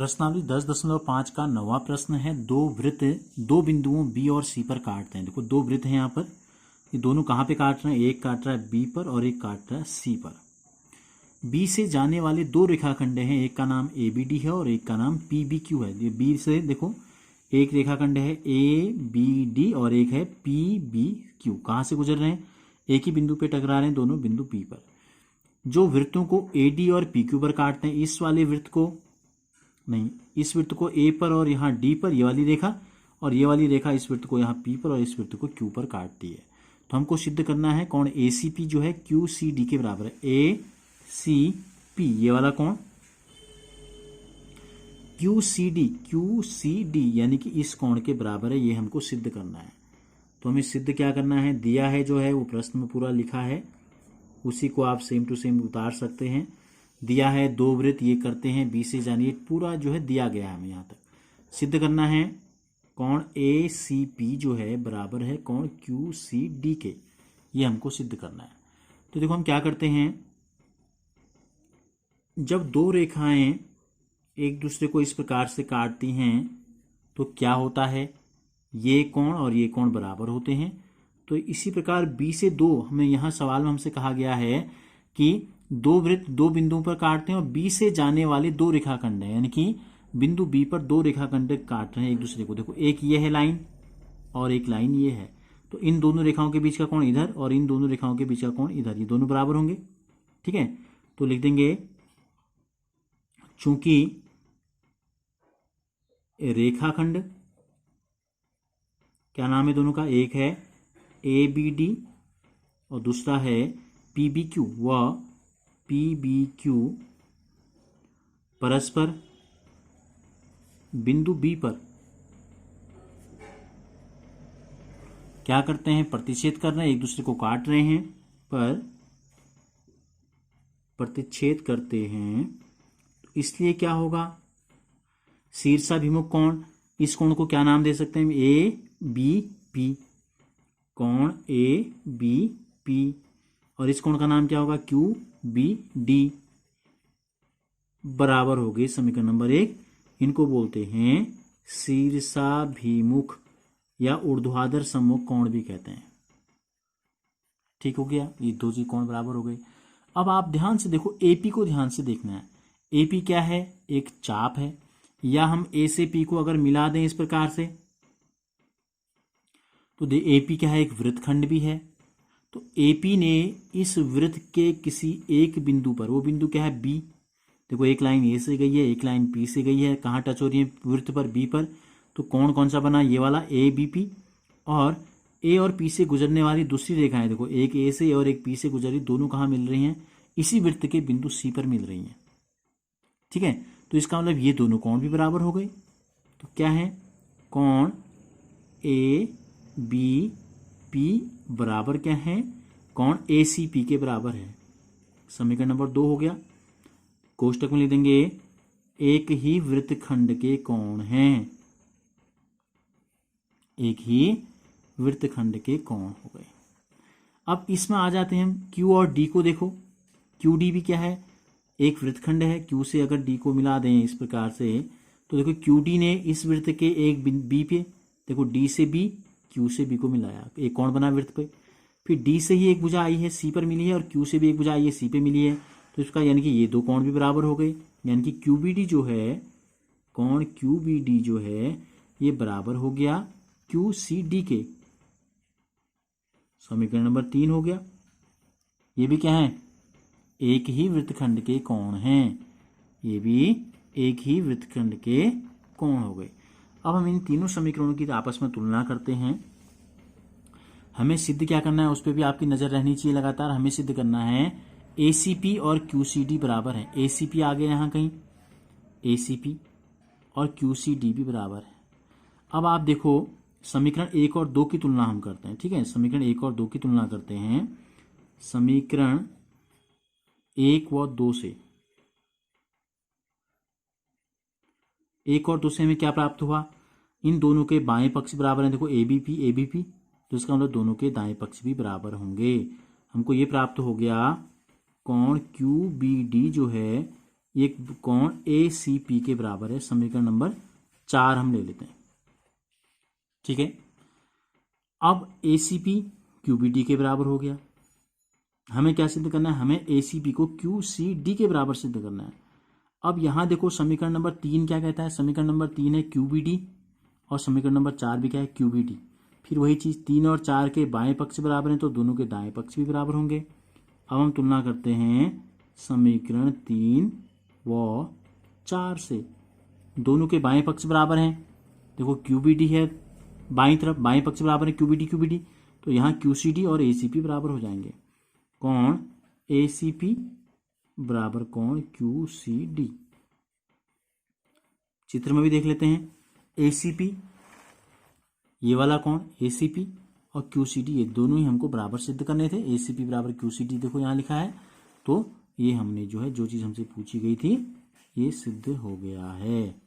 प्रश्नावली 10.5 का 9वां प्रश्न है। दो वृत्त दो बिंदुओं बी और सी पर काटते हैं। देखो दो वृत्त हैं यहाँ पर, ये दोनों कहाँ पे काट रहे हैं, एक काट रहा है बी पर और एक काट रहा है सी पर। बी से जाने वाले दो रेखाखंड हैं, एक का नाम ए बी डी है और एक का नाम पी बी क्यू है। ये बी से देखो एक रेखाखंड है ए बी डी और एक है पी बी क्यू। कहाँ से गुजर रहे हैं, एक ही बिंदु पे टकरा रहे हैं दोनों बिंदु पी पर। जो वृत्तों को ए डी और पी क्यू पर काटते हैं, इस वाले वृत्त को नहीं, इस वृत्त को ए पर और यहाँ डी पर ये वाली रेखा, और ये वाली रेखा इस वृत्त को यहाँ पी पर और इस वृत्त को क्यू पर काटती है। तो हमको सिद्ध करना है कौन ए सी पी जो है क्यू सी डी के बराबर है। ए सी पी ये वाला कौन क्यू सी डी यानी कि इस कोण के बराबर है, ये हमको सिद्ध करना है। तो हमें सिद्ध क्या करना है, दिया है जो है वो प्रश्न में पूरा लिखा है, उसी को आप सेम टू सेम उतार सकते हैं। दिया है दो वृत्त ये करते हैं बी से जानिए, पूरा जो है दिया गया है हमें यहाँ तक। सिद्ध करना है कोण ए सी पी जो है बराबर है कोण क्यू सी डी के, ये हमको सिद्ध करना है। तो देखो हम क्या करते हैं, जब दो रेखाएं एक दूसरे को इस प्रकार से काटती हैं तो क्या होता है, ये कोण और ये कोण बराबर होते हैं। तो इसी प्रकार बी से दो, हमें यहाँ सवाल में हमसे कहा गया है कि दो वृत्त दो बिंदुओं पर काटते हैं और बी से जाने वाले दो रेखाखंड हैं, यानी कि बिंदु बी पर दो रेखाखंड काट रहे हैं एक दूसरे को। देखो एक ये है लाइन और एक लाइन ये है, तो इन दोनों रेखाओं के बीच का कोण इधर और इन दोनों रेखाओं के बीच का कोण इधर, ये दोनों बराबर होंगे। ठीक है, तो लिख देंगे चूंकि रेखाखंड क्या नाम है दोनों का, एक है ए बी डी और दूसरा है पी बी क्यू, व पी बी क्यू परस्पर बिंदु बी पर क्या करते हैं, प्रतिच्छेद कर रहे हैं, एक दूसरे को काट रहे हैं पर प्रतिच्छेद करते हैं। तो इसलिए क्या होगा, शीर्षाभिमुख कोण, इस कोण को क्या नाम दे सकते हैं, ए बी पी, कोण ए बी पी, और इस कोण का नाम क्या होगा, क्यू बी डी, बराबर हो गए समीकरण नंबर 1। इनको बोलते हैं शीर्षाभिमुख या ऊर्ध्वाधर सम्मुख कोण भी कहते हैं। ठीक हो गया, ये दो जी कोण बराबर हो गए। अब आप ध्यान से देखो, एपी को ध्यान से देखना है। एपी क्या है, एक चाप है, या हम ए से पी को अगर मिला दें इस प्रकार से तो एपी क्या है, एक वृत्तखंड भी है। तो एपी ने इस वृत्त के किसी एक बिंदु पर, वो बिंदु क्या है बी, देखो एक लाइन ए से गई है एक लाइन पी से गई है, कहाँ टच हो रही है, वृत्त पर बी पर। तो कोण कौन सा बना, ये वाला ए बी पी, और ए और पी से गुजरने वाली दूसरी रेखाएं देखो, एक ए से और एक पी से गुजर रही, दोनों कहाँ मिल रही हैं, इसी वृत्त के बिंदु सी पर मिल रही हैं। ठीक है, तो इसका मतलब ये दोनों कोण भी बराबर हो गए। तो क्या है, कोण ए बी पी बराबर क्या है, कोण ए सी पी के बराबर है। समीकरण नंबर 2 हो गया। कोष्टक में लिख देंगे एक ही वृत्तखंड के कोण हैं, एक ही वृत्तखंड के कोण हो गए। अब इसमें आ जाते हैं हम क्यू और डी को। देखो क्यू डी भी क्या है, एक वृत्तखंड है, क्यू से अगर डी को मिला दें इस प्रकार से, तो देखो क्यू डी ने इस वृत्त के एक बी पे, देखो डी से बी क्यू से बी को मिलाया, एक कोण बना वृत्त पे। फिर डी से ही एक भुजा आई है सी पर मिली है और क्यू से भी एक भुजा आई है सी पे मिली है, तो इसका यानी कि ये दो कोण भी बराबर हो गए। यानी कि क्यू बी डी जो है, कोण क्यू बी डी जो है ये बराबर हो गया क्यू सी डी के। समीकरण नंबर 3 हो गया। ये भी क्या है, एक ही वृत्तखंड के कोण हैं, ये भी एक ही वृत्तखंड के कोण हो गए। अब हम इन तीनों समीकरणों की आपस में तुलना करते हैं। हमें सिद्ध क्या करना है उस पर भी आपकी नजर रहनी चाहिए लगातार। हमें सिद्ध करना है एसीपी और क्यूसीडी बराबर है। एसीपी आ गया यहाँ कहीं, एसीपी और क्यूसीडी भी बराबर है। अब आप देखो समीकरण 1 और 2 की तुलना हम करते हैं। ठीक है, समीकरण 1 और 2 की तुलना करते हैं। समीकरण 1 व 2 से, 1 और 2 से हमें क्या प्राप्त हुआ, इन दोनों के बाएं पक्ष बराबर हैं। देखो एबीपी, तो इसका मतलब दोनों के दाएं पक्ष भी बराबर होंगे। हमको ये प्राप्त हो गया कोण क्यू बी डी जो है ये कोण ACP के बराबर है। समीकरण नंबर 4 हम ले लेते हैं। ठीक है, अब ACP QBD के बराबर हो गया। हमें क्या सिद्ध करना है? हमें ACP को QCD के बराबर सिद्ध करना है। अब यहां देखो समीकरण नंबर 3 क्या कहता है? समीकरण नंबर 3 है QBD और समीकरण नंबर 4 भी क्या है? QBD। फिर वही चीज 3 और 4 के बाएं पक्ष बराबर हैं तो दोनों के दाएं पक्ष भी बराबर होंगे। अब हम तुलना करते हैं समीकरण 3 व 4 से। दोनों के बाएं पक्ष बराबर हैं। देखो QBD है बाईं तरफ, बाएं पक्ष बराबर है QBD, तो यहाँ QCD और ACP बराबर हो जाएंगे। कोण ACP बराबर कोण QCD। चित्र में भी देख लेते हैं। ACP ये वाला कोण ACP और QCD ये दोनों ही हमको बराबर सिद्ध करने थे। ACP बराबर QCD देखो यहाँ लिखा है, तो ये हमने जो है जो चीज हमसे पूछी गई थी ये सिद्ध हो गया है।